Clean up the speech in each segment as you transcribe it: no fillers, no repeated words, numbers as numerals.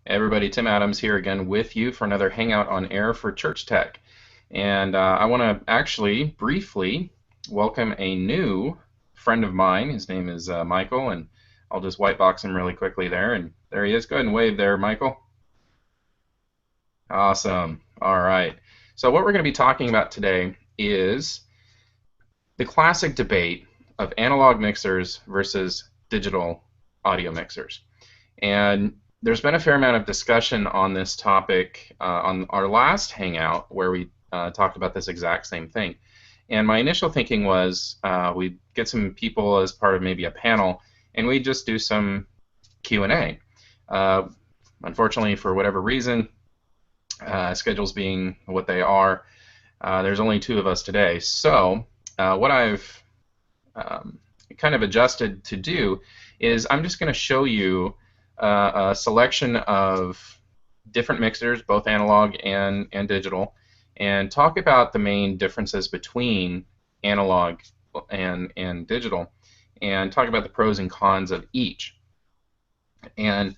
Everybody, Tim Adams here again with you for another Hangout on Air for Church Tech. And I want to actually briefly welcome a new friend of mine. His name is Michael, and I'll just white box him really quickly there. And there he is. Go ahead and wave there, Michael. Awesome. All right. So what we're going to be talking about today is the classic debate of analog mixers versus digital audio mixers. And there's been a fair amount of discussion on this topic on our last Hangout where we talked about this exact same thing. And my initial thinking was we'd get some people as part of maybe a panel and we'd just do some Q&A. Unfortunately, for whatever reason, schedules being what they are, there's only two of us today. So what I've kind of adjusted to do is I'm just going to show you a selection of different mixers, both analog and digital, and talk about the main differences between analog and digital, and talk about the pros and cons of each. And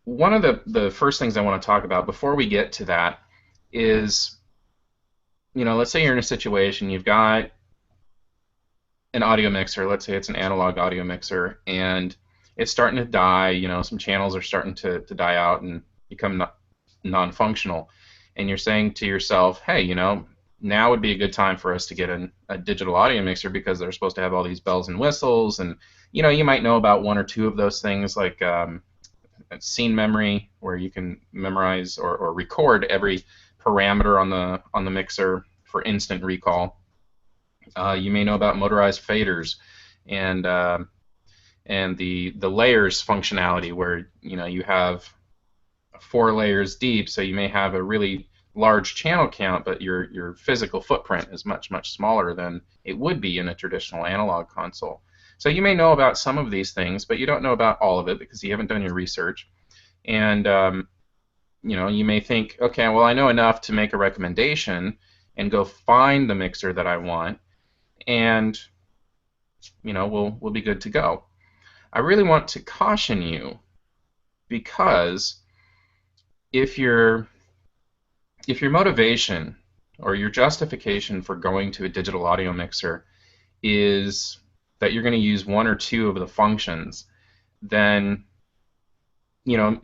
one of the first things I want to talk about before we get to that is, let's say you're in a situation, you've got an audio mixer, let's say it's an analog audio mixer, and it's starting to die, some channels are starting to die out and become non-functional. And you're saying to yourself, hey, now would be a good time for us to get a digital audio mixer because they're supposed to have all these bells and whistles. And, you might know about one or two of those things like scene memory, where you can memorize or record every parameter on the mixer for instant recall. You may know about motorized faders and the layers functionality, where you have 4 layers deep, so you may have a really large channel count, but your physical footprint is much smaller than it would be in a traditional analog console. So you may know about some of these things, but you don't know about all of it because you haven't done your research. And you may think, okay, well, I know enough to make a recommendation and go find the mixer that I want, and we'll be good to go. I really want to caution you, because if your motivation or your justification for going to a digital audio mixer is that you're going to use one or two of the functions, then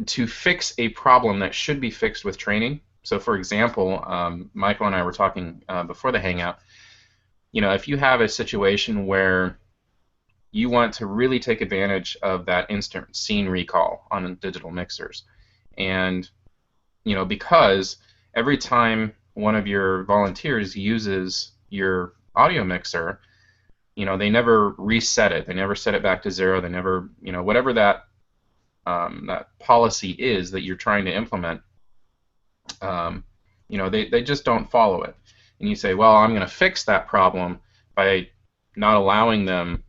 to fix a problem that should be fixed with training. So for example, Michael and I were talking before the Hangout, if you have a situation where you want to really take advantage of that instant scene recall on digital mixers, and because every time one of your volunteers uses your audio mixer, they never reset it, they never set it back to zero, they never, whatever that policy is that you're trying to implement, they just don't follow it. And you say, well, I'm going to fix that problem by not allowing them,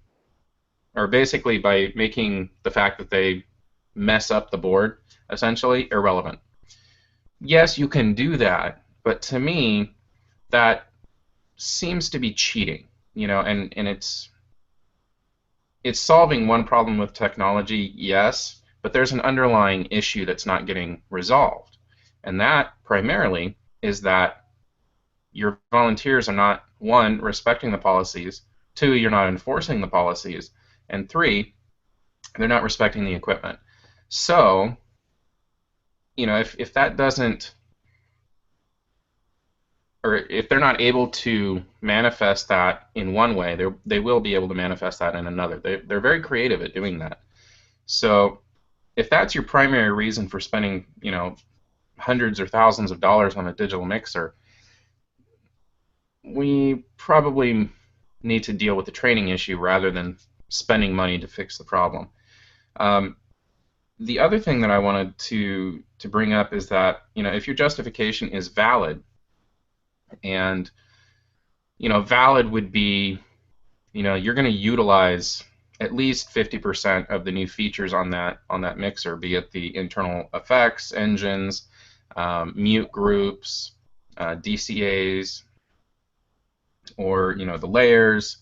or basically by making the fact that they mess up the board essentially irrelevant. Yes, you can do that, but to me, that seems to be cheating, and it's solving one problem with technology, yes, but there's an underlying issue that's not getting resolved. And that primarily is that your volunteers are not, 1, respecting the policies, 2, you're not enforcing the policies, and 3, they're not respecting the equipment. So, if that doesn't, or if they're not able to manifest that in one way, they will be able to manifest that in another. They're very creative at doing that. So if that's your primary reason for spending, hundreds or thousands of dollars on a digital mixer, we probably need to deal with the training issue rather than spending money to fix the problem. The other thing that I wanted to bring up is that, if your justification is valid, and valid would be, you're going to utilize at least 50% of the new features on that mixer, be it the internal effects, engines, mute groups, DCAs, or the layers,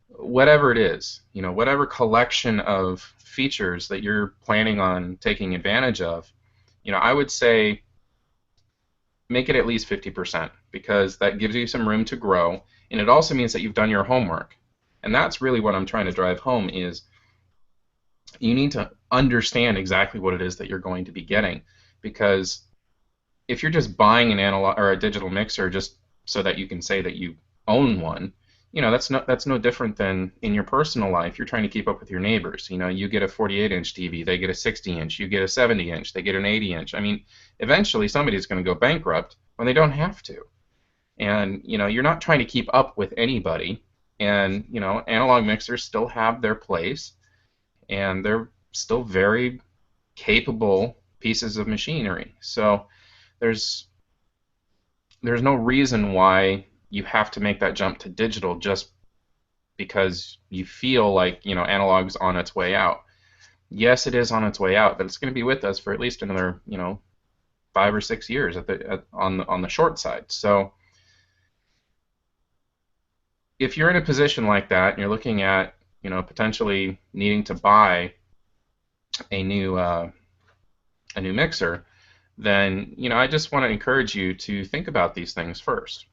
whatever it is, whatever collection of features that you're planning on taking advantage of, I would say make it at least 50% because that gives you some room to grow, and it also means that you've done your homework. And that's really what I'm trying to drive home is you need to understand exactly what it is that you're going to be getting, because if you're just buying an analog or a digital mixer just so that you can say that you own one, that's no different than in your personal life. You're trying to keep up with your neighbors. You get a 48-inch TV, they get a 60-inch, you get a 70-inch, they get an 80-inch. I mean, eventually somebody's going to go bankrupt when they don't have to. And you're not trying to keep up with anybody. And analog mixers still have their place, and they're still very capable pieces of machinery. So there's no reason why you have to make that jump to digital just because you feel like analog's on its way out. Yes, it is on its way out, but it's going to be with us for at least another 5 or 6 years on the short side. So if you're in a position like that and you're looking at potentially needing to buy a new mixer, then I just want to encourage you to think about these things first.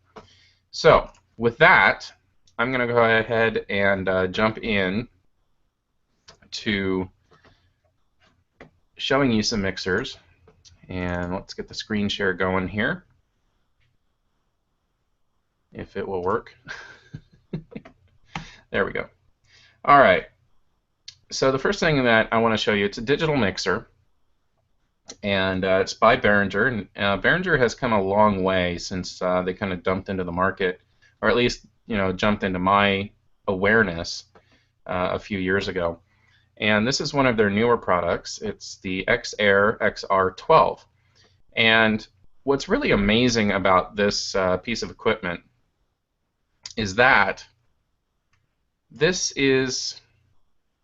So with that, I'm going to go ahead and jump in to showing you some mixers, and let's get the screen share going here, if it will work. There we go. All right. So the first thing that I want to show you, it's a digital mixer, and it's by Behringer. And Behringer has come a long way since they kind of dumped into the market, or at least jumped into my awareness a few years ago. And this is one of their newer products. It's the X-Air XR12. And what's really amazing about this piece of equipment is that this is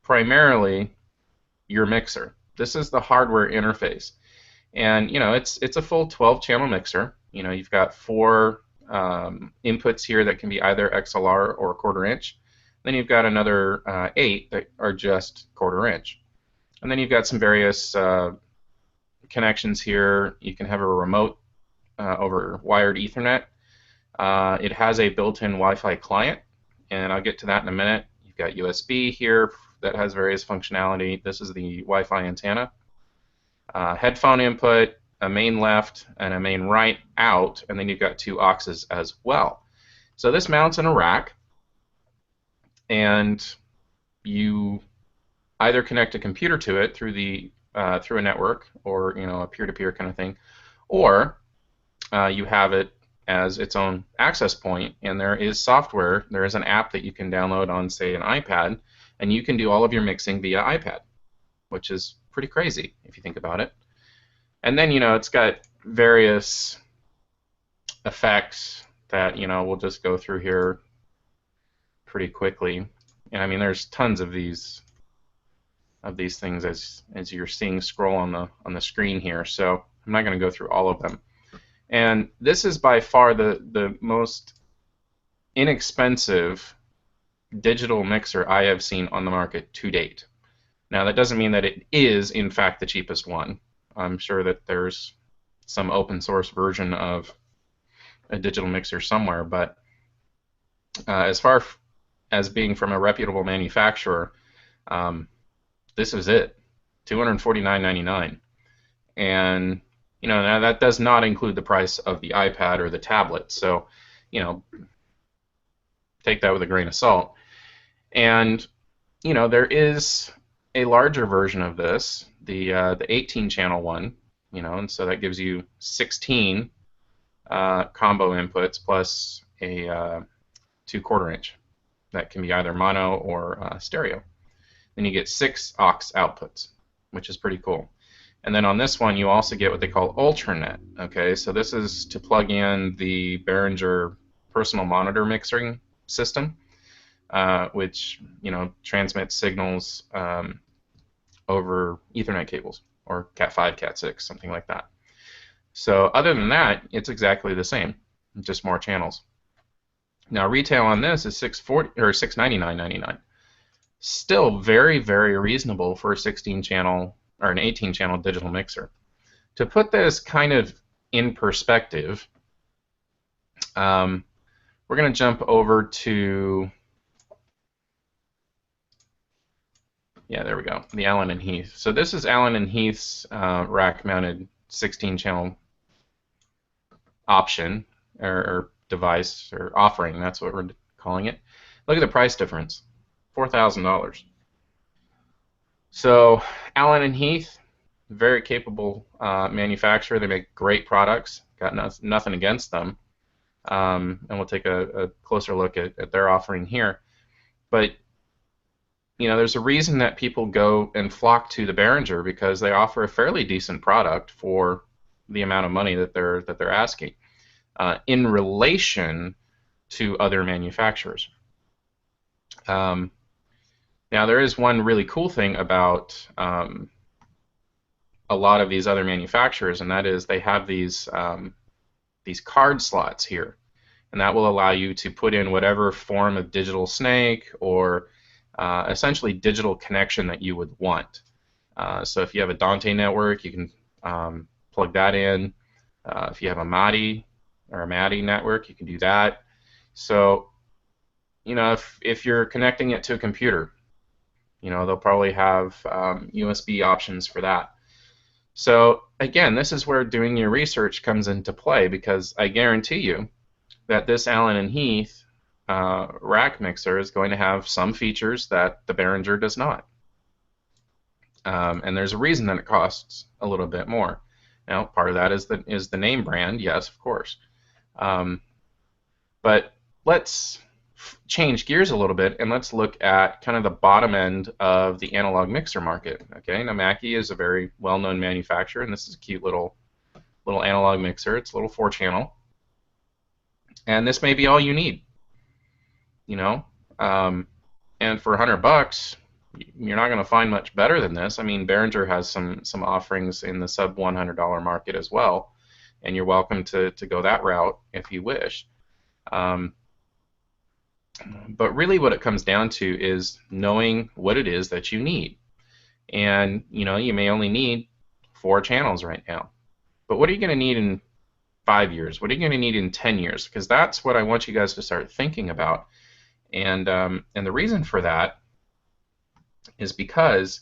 primarily your mixer. This is the hardware interface, and it's a full 12-channel mixer. You've got 4 inputs here that can be either XLR or 1/4 inch. Then you've got another 8 that are just 1/4 inch, and then you've got some various connections here. You can have a remote over wired Ethernet. It has a built-in Wi-Fi client, and I'll get to that in a minute. You've got USB here that has various functionality. This is the Wi-Fi antenna. Headphone input, a main left and a main right out, and then you've got 2 auxes as well. So this mounts in a rack, and you either connect a computer to it through a network, or a peer-to-peer kind of thing, or you have it as its own access point, and there is software. There is an app that you can download on, say, an iPad, and you can do all of your mixing via iPad, which is pretty crazy if you think about it. And then it's got various effects that we'll just go through here pretty quickly. And I mean, there's tons of these things as you're seeing scroll on the screen here. So I'm not going to go through all of them. And this is by far the most inexpensive digital mixer I have seen on the market to date. Now, that doesn't mean that it is, in fact, the cheapest one. I'm sure that there's some open source version of a digital mixer somewhere, but as far as being from a reputable manufacturer, this is it, $249.99. And now that does not include the price of the iPad or the tablet, so take that with a grain of salt. And there is a larger version of this, the 18-channel one, and so that gives you 16 combo inputs plus a 2/4 inch that can be either mono or stereo. Then you get 6 aux outputs, which is pretty cool. And then on this one, you also get what they call Ultranet. Okay, so this is to plug in the Behringer personal monitor mixing system, which transmits signals over Ethernet cables, or Cat5, Cat6, something like that. So other than that, it's exactly the same, just more channels. Now retail on this is $699.99. Still very, very reasonable for a 16-channel or an 18-channel digital mixer. To put this kind of in perspective, we're going to jump over to, yeah, there we go, the Allen and Heath. So this is Allen and Heath's rack-mounted 16-channel option or device or offering. That's what we're calling it. Look at the price difference, $4,000. So Allen and Heath, very capable manufacturer. They make great products. Got nothing against them. And we'll take a closer look at their offering here. But you know, there's a reason that people go and flock to the Behringer, because they offer a fairly decent product for the amount of money that they're asking in relation to other manufacturers. Now, there is one really cool thing about a lot of these other manufacturers, and that is they have these card slots here, and that will allow you to put in whatever form of digital snake or essentially digital connection that you would want. So if you have a Dante network, you can plug that in. If you have a Mackie or a Mackie network, you can do that. So, you know, if you're connecting it to a computer, you know, they'll probably have USB options for that. So again, this is where doing your research comes into play, because I guarantee you that this Allen and Heath rack mixer is going to have some features that the Behringer does not. And there's a reason that it costs a little bit more. Now, part of that is the name brand, yes, of course. But let's change gears a little bit and let's look at kind of the bottom end of the analog mixer market. Okay, now Mackie is a very well-known manufacturer, and this is a cute little analog mixer. It's a little 4-channel, and this may be all you need. You know, and for $100, you're not going to find much better than this. I mean, Behringer has some offerings in the sub $100 market as well, and you're welcome to go that route if you wish. But really what it comes down to is knowing what it is that you need. And, you know, you may only need 4 channels right now. But what are you going to need in 5 years? What are you going to need in 10 years? Because that's what I want you guys to start thinking about. And the reason for that is because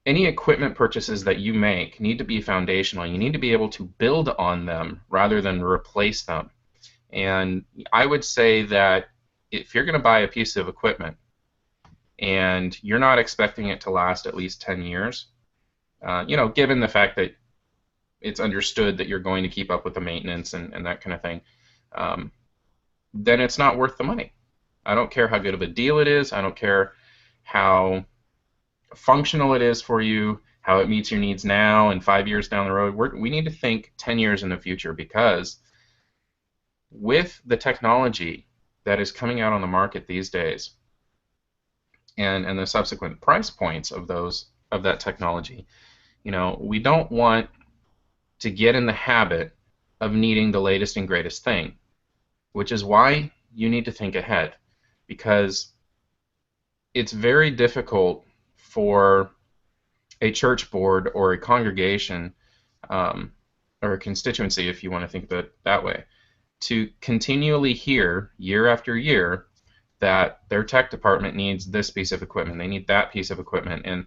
any equipment purchases that you make need to be foundational. You need to be able to build on them rather than replace them. And I would say that if you're going to buy a piece of equipment and you're not expecting it to last at least 10 years, you know, given the fact that it's understood that you're going to keep up with the maintenance and that kind of thing, then it's not worth the money. I don't care how good of a deal it is. I don't care how functional it is for you, how it meets your needs now and 5 years down the road. We need to think 10 years in the future, because with the technology that is coming out on the market these days and the subsequent price points of that technology, you know, we don't want to get in the habit of needing the latest and greatest thing, which is why you need to think ahead, because it's very difficult for a church board or a congregation or a constituency, if you want to think of it that way, to continually hear year after year that their tech department needs this piece of equipment, they need that piece of equipment. And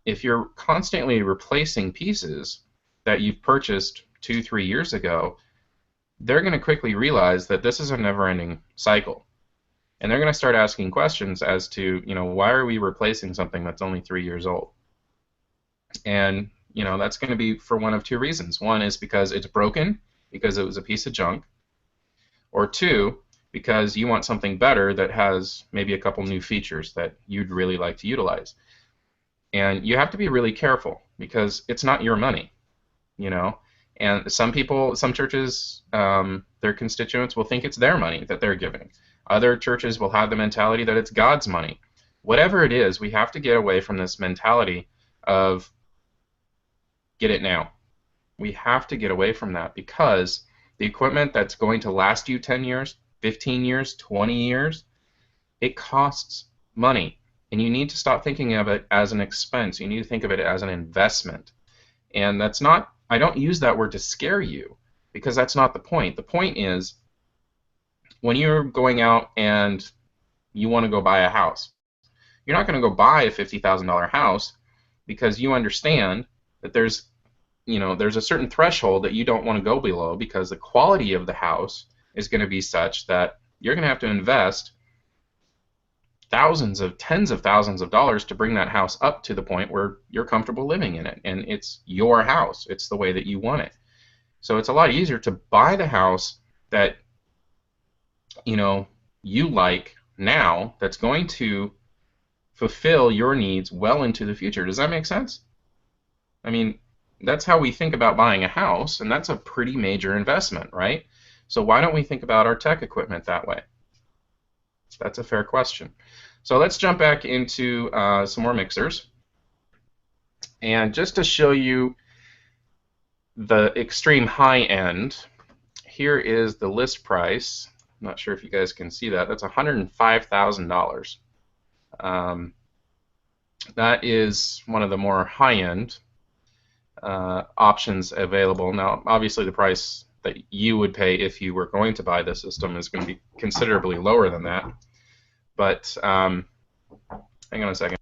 if you're constantly replacing pieces that you've purchased 2-3 years ago, they're going to quickly realize that this is a never-ending cycle. And they're going to start asking questions as to, you know, why are we replacing something that's only 3 years old? And, you know, that's going to be for one of 2 reasons. One is because it's broken, because it was a piece of junk. Or 2, because you want something better that has maybe a couple new features that you'd really like to utilize. And you have to be really careful, because it's not your money, you know. And some people, some churches, their constituents will think it's their money that they're giving. Other churches will have the mentality that it's God's money. Whatever it is, we have to get away from this mentality of get it now. We have to get away from that, because the equipment that's going to last you 10 years, 15 years, 20 years, it costs money. And you need to stop thinking of it as an expense. You need to think of it as an investment. And that's not I don't use that word to scare you, because that's not the point. The point is, when you're going out and you want to go buy a house, you're not going to go buy a $50,000 house because you understand that there's a certain threshold that you don't want to go below, because the quality of the house is going to be such that you're going to have to invest tens of thousands of dollars to bring that house up to the point where you're comfortable living in it, and it's your house. It's the way that you want it. So it's a lot easier to buy the house that you like now, that's going to fulfill your needs well into the future. Does that make sense? I mean, that's how we think about buying a house, and that's a pretty major investment, right? So why don't we think about our tech equipment that way? That's a fair question. So let's jump back into some more mixers. And just to show you the extreme high end, here is the list price. I'm not sure if you guys can see that. That's $105,000. That is one of the more high-end options available. Now, obviously, the price that you would pay if you were going to buy the system is going to be considerably lower than that. But hang on a second.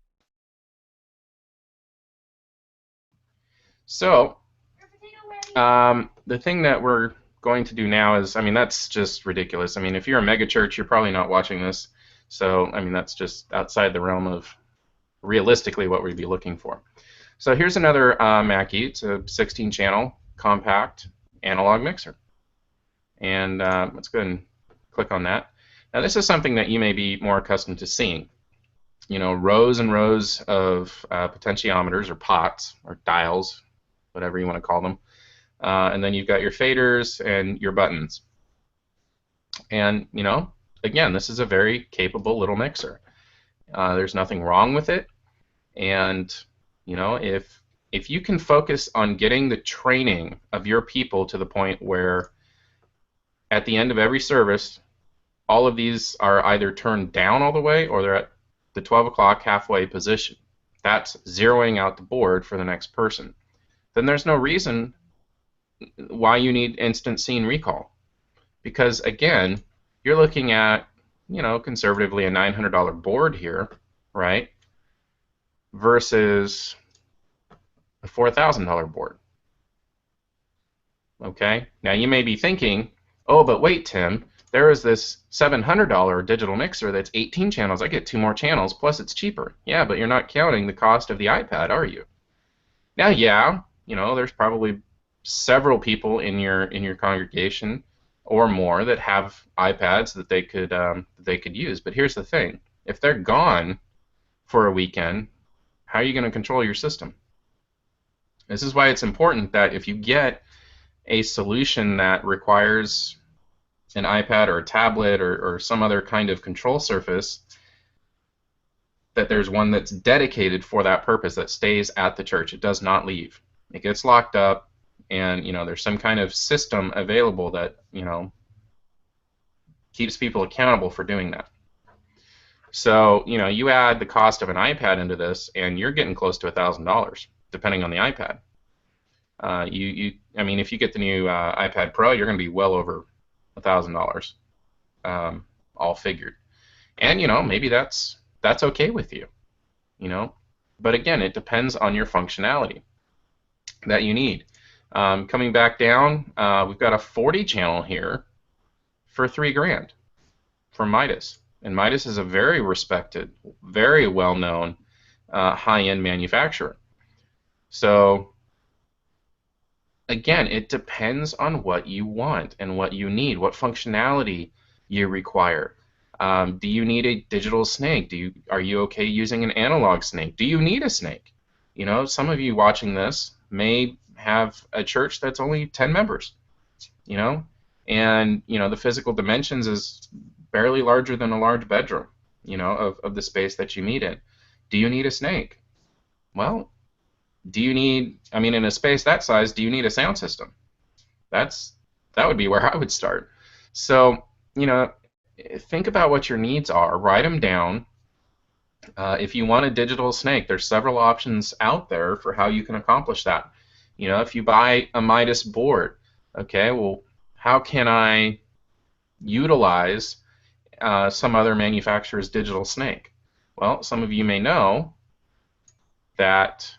So the thing that we're going to do now is, I mean, that's just ridiculous. I mean, if you're a mega church, you're probably not watching this. So, I mean, that's just outside the realm of realistically what we'd be looking for. So here's another Mackie. It's a 16-channel compact analog mixer. And let's go ahead and click on that. Now, this is something that you may be more accustomed to seeing. Rows and rows of potentiometers, or pots, or dials, whatever you want to call them. And then you've got your faders and your buttons. And, again, this is a very capable little mixer. There's nothing wrong with it. And, if you can focus on getting the training of your people to the point where at the end of every service, all of these are either turned down all the way or they're at the 12 o'clock halfway position. That's zeroing out the board for the next person. Then there's no reason why you need instant scene recall. Because, again, you're looking at, conservatively a $900 board here, right? Versus a $4,000 board. Okay? Now you may be thinking, oh, but wait, Tim, there is this $700 digital mixer that's 18 channels. I get 2 more channels, plus it's cheaper. Yeah, but you're not counting the cost of the iPad, are you? Now, yeah, there's probably several people in your congregation or more that have iPads that they could use. But here's the thing: if they're gone for a weekend, how are you going to control your system? This is why it's important that if you get a solution that requires an iPad or a tablet or some other kind of control surface, that there's one that's dedicated for that purpose, that stays at the church. It does not leave. It gets locked up, and there's some kind of system available that keeps people accountable for doing that. So you add the cost of an iPad into this, and you're getting close to $1,000, depending on the iPad. I mean, if you get the new iPad Pro, you're going to be well over $1,000, all figured. And maybe that's okay with you, But again, it depends on your functionality that you need. Coming back down, we've got a 40 channel here for $3,000 from Midas. And Midas is a very respected, very well-known high-end manufacturer. So again, it depends on what you want and what you need, what functionality you require. Do you need a digital snake? Are you okay using an analog snake? Do you need a snake? Some of you watching this may have a church that's only 10 members, and the physical dimensions is barely larger than a large bedroom, of the space that you meet in. Do you need a snake? Well, in a space that size, do you need a sound system? That would be where I would start. So, think about what your needs are. Write them down. If you want a digital snake, there's several options out there for how you can accomplish that. You know, if you buy a Midas board, okay, well, how can I utilize some other manufacturer's digital snake? Well, some of you may know that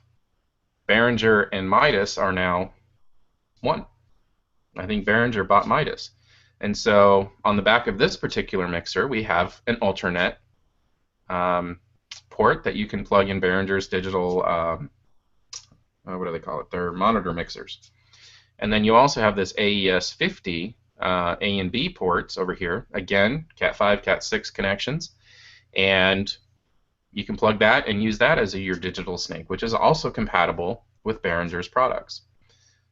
Behringer and Midas are now one. I think Behringer bought Midas. And so on the back of this particular mixer, we have an Ultranet port that you can plug in Behringer's digital, what do they call it? Their monitor mixers. And then you also have this AES50 A and B ports over here. Again, Cat5, Cat6 connections. And you can plug that and use that as your digital snake, which is also compatible with Behringer's products.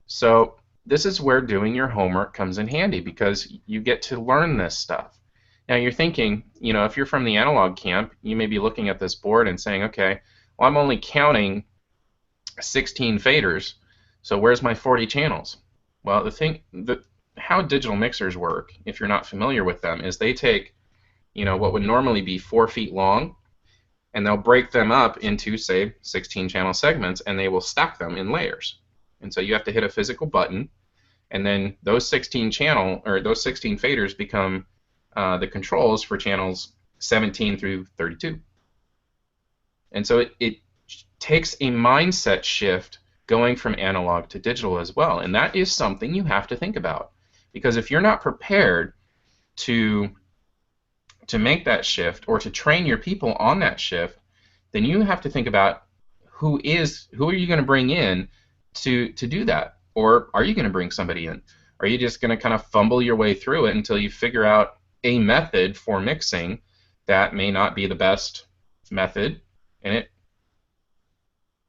So this is where doing your homework comes in handy, because you get to learn this stuff. Now you're thinking, you know, if you're from the analog camp, you may be looking at this board and saying, okay, well, I'm only counting 16 faders, so where's my 40 channels? Well, how digital mixers work, if you're not familiar with them, is they take, you know, what would normally be 4 feet long, and they'll break them up into, say, 16 channel segments, and they will stack them in layers. And so you have to hit a physical button, and then those 16 faders become the controls for channels 17 through 32. And so it takes a mindset shift going from analog to digital as well. And that is something you have to think about. Because if you're not prepared to make that shift, or to train your people on that shift, then you have to think about who are you going to bring in to do that? Or are you going to bring somebody in? Are you just going to kind of fumble your way through it until you figure out a method for mixing that may not be the best method, and it,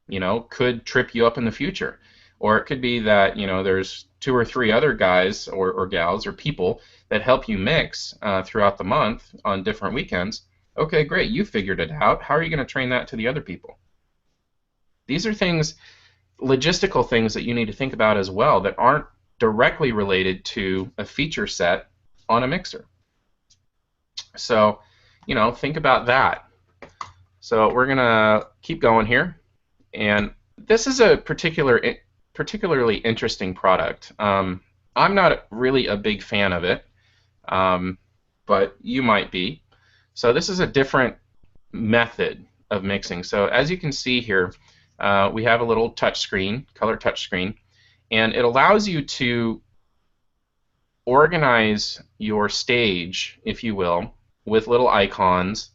you know, could trip you up in the future? Or it could be that, you know, there's 2 or 3 other guys or gals or people that help you mix throughout the month on different weekends. Okay, great, you figured it out. How are you going to train that to the other people? These are things, logistical things, that you need to think about as well, that aren't directly related to a feature set on a mixer. So, you know, think about that. So we're going to keep going here. And this is a particularly interesting product. I'm not really a big fan of it, but you might be. So this is a different method of mixing. So as you can see here, we have a little touch screen, color touch screen, and it allows you to organize your stage, if you will, with little icons,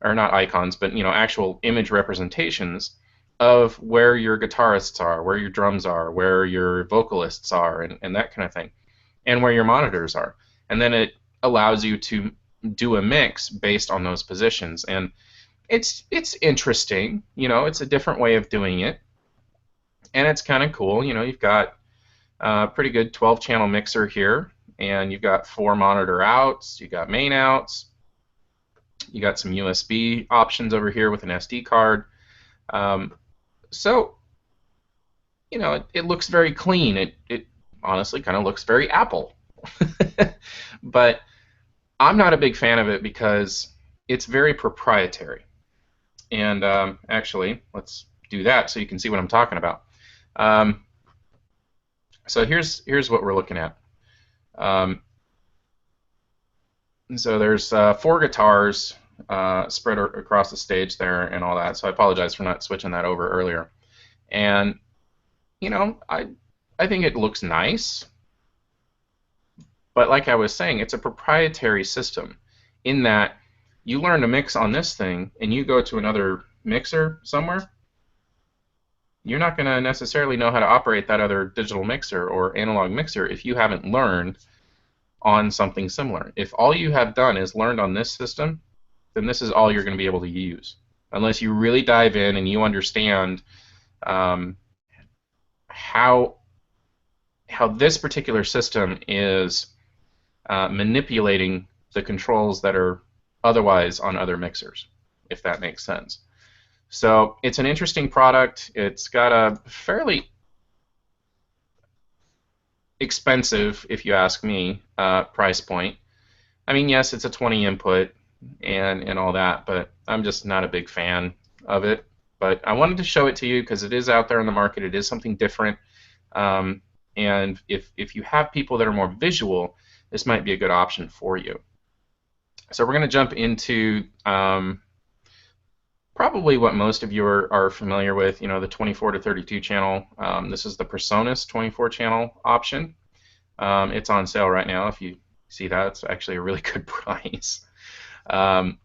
or not icons, but, you know, actual image representations of where your guitarists are, where your drums are, where your vocalists are, and that kind of thing, and where your monitors are. And then it allows you to do a mix based on those positions. And it's interesting, you know, it's a different way of doing it, and it's kind of cool. You know, you've got a pretty good 12-channel mixer here, and you've got 4 monitor outs, you've got main outs, you got some USB options over here with an SD card. So, you know, it looks very clean. It honestly kind of looks very Apple. But I'm not a big fan of it because it's very proprietary. And actually, let's do that so you can see what I'm talking about. So here's what we're looking at. So there's 4 guitars spread across the stage there and all that. So I apologize for not switching that over earlier. And, you know, I think it looks nice. But like I was saying, it's a proprietary system in that you learn to mix on this thing and you go to another mixer somewhere, you're not going to necessarily know how to operate that other digital mixer or analog mixer if you haven't learned on something similar. If all you have done is learned on this system, then this is all you're going to be able to use, unless you really dive in and you understand how this particular system is manipulating the controls that are otherwise on other mixers, if that makes sense. So it's an interesting product. It's got a fairly expensive, if you ask me, price point. I mean, yes, it's a 20 input and all that, but I'm just not a big fan of it. But I wanted to show it to you because it is out there in the market. It is something different And if you have people that are more visual, this might be a good option for you. So we're going to jump into probably what most of you are familiar with, the 24 to 32 channel. This is the Presonus 24 channel option. It's on sale right now. If you see that, it's actually a really good price. And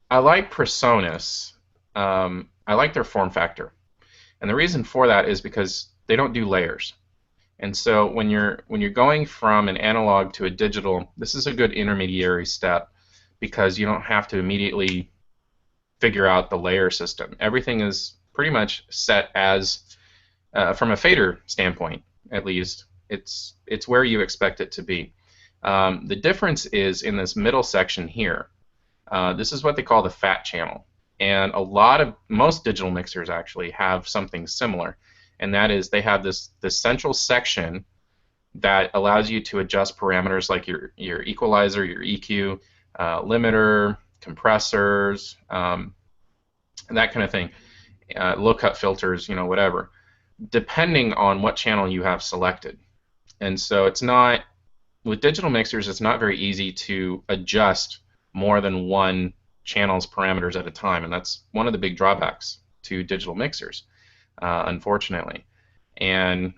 I like Presonus. I like their form factor. And the reason for that is because they don't do layers. And so when you're going from an analog to a digital, this is a good intermediary step because you don't have to immediately figure out the layer system. Everything is pretty much set as, from a fader standpoint, at least, it's where you expect it to be. The difference is in this middle section here. This is what they call the fat channel. And most digital mixers actually have something similar. And that is they have this central section that allows you to adjust parameters like your equalizer, your EQ, limiter, compressors, that kind of thing, low cut filters, whatever, depending on what channel you have selected. And so with digital mixers, it's not very easy to adjust more than one channel's parameters at a time, and that's one of the big drawbacks to digital mixers, unfortunately. And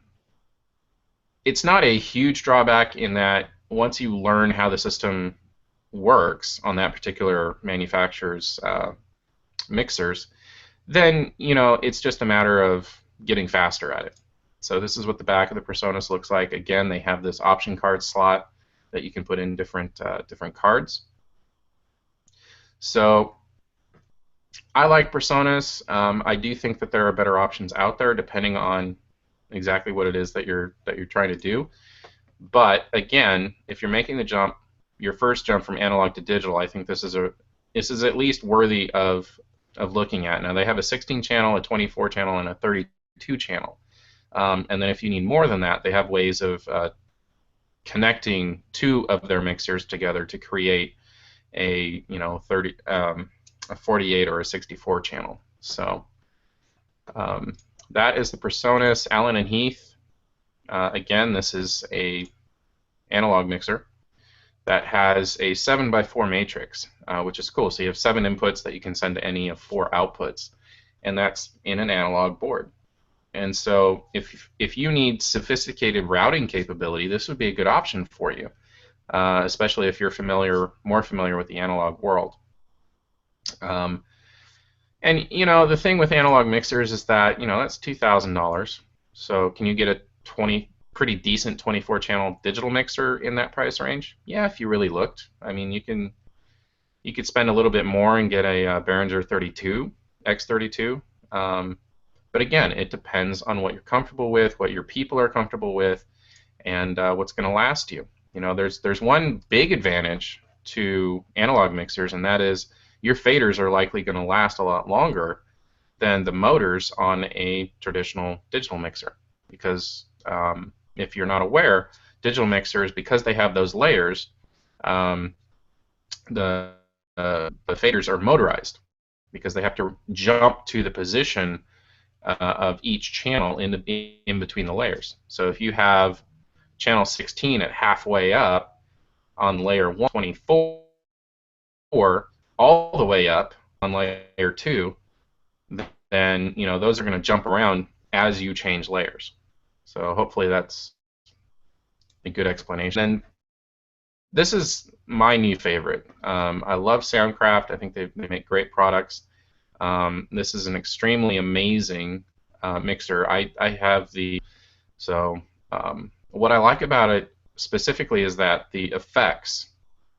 it's not a huge drawback in that once you learn how the system works on that particular manufacturer's mixers, then it's just a matter of getting faster at it. So this is what the back of the Presonus looks like. Again, they have this option card slot that you can put in different cards. So I like Presonus. I do think that there are better options out there depending on exactly what it is that you're trying to do. But again, if you're making the jump, your first jump from analog to digital, I think this is at least worthy of looking at. Now they have a 16 channel, a 24 channel, and a 32 channel. And then if you need more than that, they have ways of connecting two of their mixers together to create a a 48 or a 64 channel. So that is the Presonus Allen and Heath. Again, this is a analog mixer that has a 7x4 matrix, which is cool. So you have 7 inputs that you can send to any of 4 outputs, and that's in an analog board. And so if you need sophisticated routing capability, this would be a good option for you, especially if you're more familiar with the analog world. And the thing with analog mixers is that that's $2,000. So can you get a pretty decent 24 channel digital mixer in that price range? Yeah, if you really looked. I mean, you could spend a little bit more and get a Behringer 32 X32. But again, it depends on what you're comfortable with, what your people are comfortable with, and what's going to last you. There's one big advantage to analog mixers, and that is your faders are likely going to last a lot longer than the motors on a traditional digital mixer. Because if you're not aware, digital mixers, because they have those layers, the faders are motorized because they have to jump to the position of each channel in between the layers. So if you have channel 16 at halfway up on layer 124, all the way up on layer 2, then those are going to jump around as you change layers. So hopefully that's a good explanation. And this is my new favorite. I love Soundcraft. I think they make great products. This is an extremely amazing mixer. I have what I like about it specifically is that the effects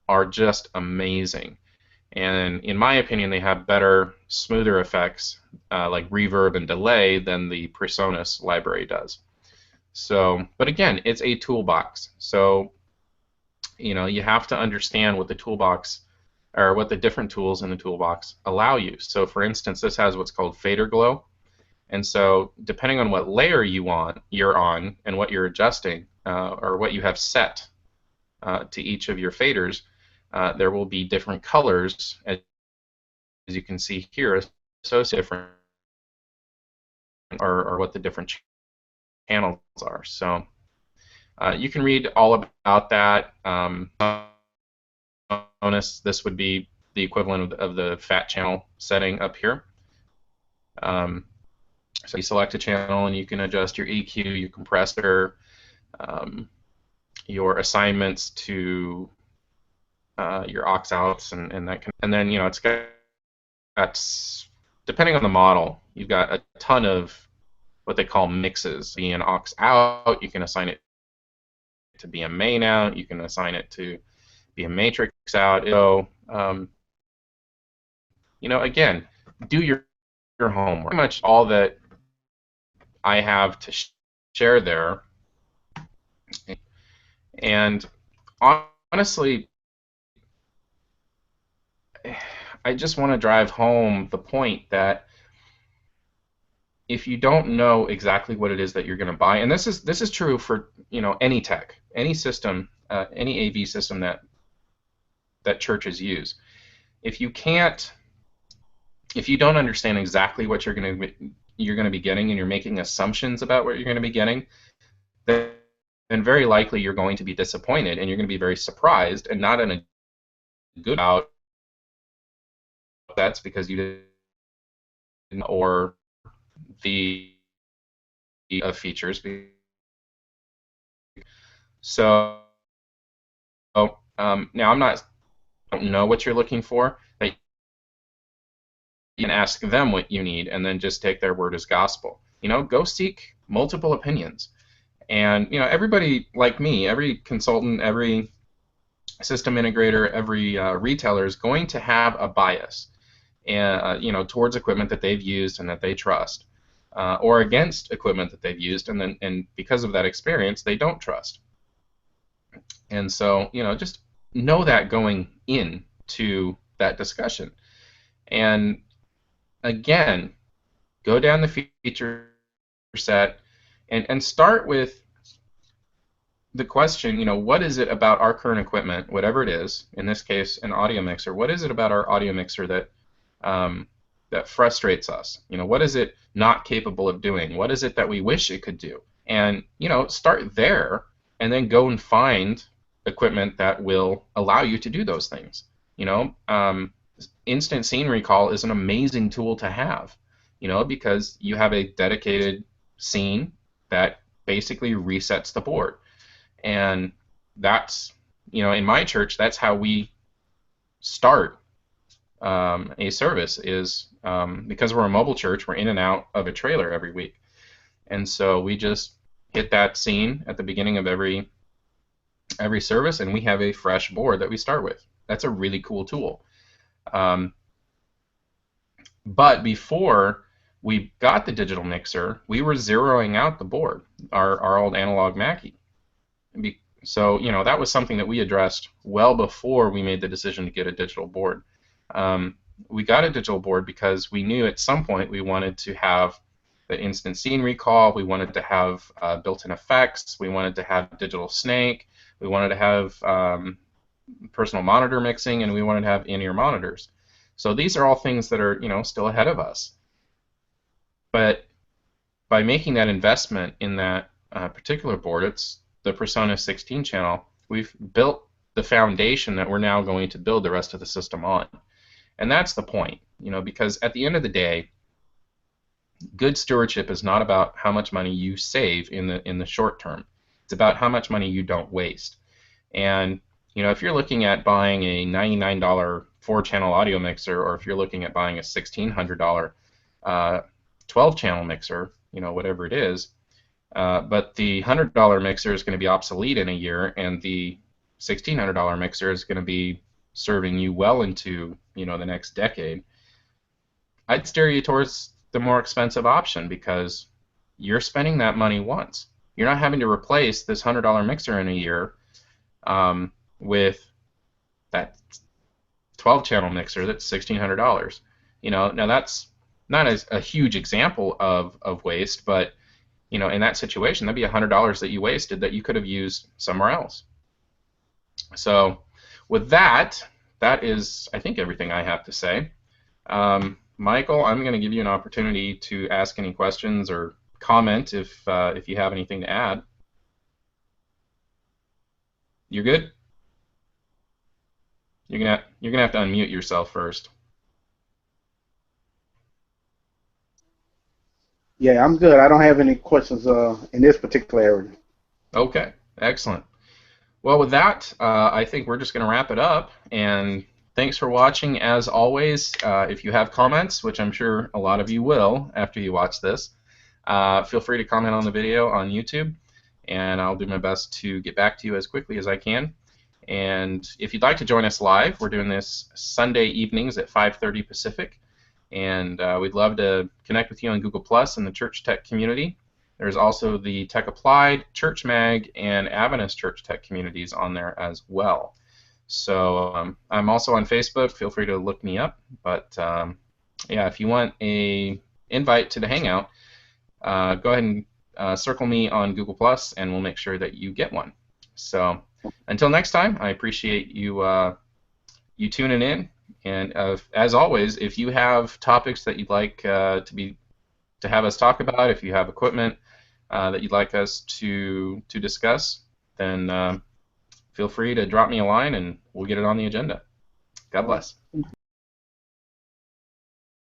are just amazing. And in my opinion, they have better, smoother effects like reverb and delay than the Presonus library does. So, but again, it's a toolbox. So, you have to understand what the toolbox or what the different tools in the toolbox allow you. So, for instance, this has what's called fader glow. And so, depending on what layer you're on and what you're adjusting or what you have set to each of your faders, there will be different colors, as you can see here, associated different or what the different channels are. So you can read all about that. Bonus, this would be the equivalent of the fat channel setting up here. So you select a channel and you can adjust your EQ, your compressor, your assignments to your aux outs, and that and then it's got depending on the model, you've got a ton of what they call mixes. Be an aux out, you can assign it to be a main out, you can assign it to be a matrix out. So again, do your homework. Pretty much all that I have to share there. And honestly, I just want to drive home the point that if you don't know exactly what it is that you're going to buy, and this is true for any tech, any system, any AV system that churches use. If you don't understand exactly what you're going to be getting, and you're making assumptions about what you're going to be getting, then very likely you're going to be disappointed, and you're going to be very surprised, and not in a good out. That's because you didn't, or the features. So now I don't know what you're looking for. But you can ask them what you need, and then just take their word as gospel. Go seek multiple opinions. And everybody like me, every consultant, every system integrator, every retailer is going to have a bias, and towards equipment that they've used and that they trust, or against equipment that they've used and because of that experience they don't trust. And so just know that going into that discussion. And again, go down the feature set and start with the question, what is it about our current equipment, whatever it is, in this case an audio mixer, what is it about our audio mixer that frustrates us? What is it not capable of doing? What is it that we wish it could do? And start there, and then go and find equipment that will allow you to do those things. Instant scene recall is an amazing tool to have, because you have a dedicated scene that basically resets the board. And that's, in my church, that's how we start a service, is because we're a mobile church, we're in and out of a trailer every week. And so we just hit that scene at the beginning of every service, and we have a fresh board that we start with. That's a really cool tool. But before we got the digital mixer, we were zeroing out the board, our old analog Mackie. So that was something that we addressed well before we made the decision to get a digital board. We got a digital board because we knew at some point we wanted to have the instant scene recall, we wanted to have built-in effects, we wanted to have digital snake, we wanted to have personal monitor mixing, and we wanted to have in-ear monitors. So these are all things that are still ahead of us. But by making that investment in that particular board, it's the Presonus 16 channel, we've built the foundation that we're now going to build the rest of the system on. And that's the point, because at the end of the day, good stewardship is not about how much money you save in the short term. It's about how much money you don't waste. And if you're looking at buying a $99 4-channel audio mixer, or if you're looking at buying a $1,600 12-channel mixer, whatever it is, but the $100 mixer is going to be obsolete in a year, and the $1,600 mixer is going to be serving you well into the next decade, I'd steer you towards the more expensive option, because you're spending that money once. You're not having to replace this $100 mixer in a year with that 12-channel mixer that's $1,600. Now that's not a huge example of waste, but in that situation, that'd be $100 that you wasted that you could have used somewhere else. So with that is, I think, everything I have to say. Michael, I'm going to give you an opportunity to ask any questions or comment if you have anything to add. You're good? You're gonna have to unmute yourself first. Yeah, I'm good. I don't have any questions in this particular area. Okay, excellent. Well, with that, I think we're just going to wrap it up. And thanks for watching. As always, if you have comments, which I'm sure a lot of you will after you watch this, feel free to comment on the video on YouTube, and I'll do my best to get back to you as quickly as I can. And if you'd like to join us live, we're doing this Sunday evenings at 5:30 Pacific, and we'd love to connect with you on Google Plus and the Church Tech community. There's also the Tech Applied, Church Mag, and Adventist Church Tech communities on there as well. So I'm also on Facebook. Feel free to look me up. But yeah, if you want a invite to the Hangout, go ahead and circle me on Google Plus, and we'll make sure that you get one. So until next time, I appreciate you you tuning in. And as always, if you have topics that you'd like to have us talk about, if you have equipment that you'd like us to discuss, then feel free to drop me a line and we'll get it on the agenda. God bless.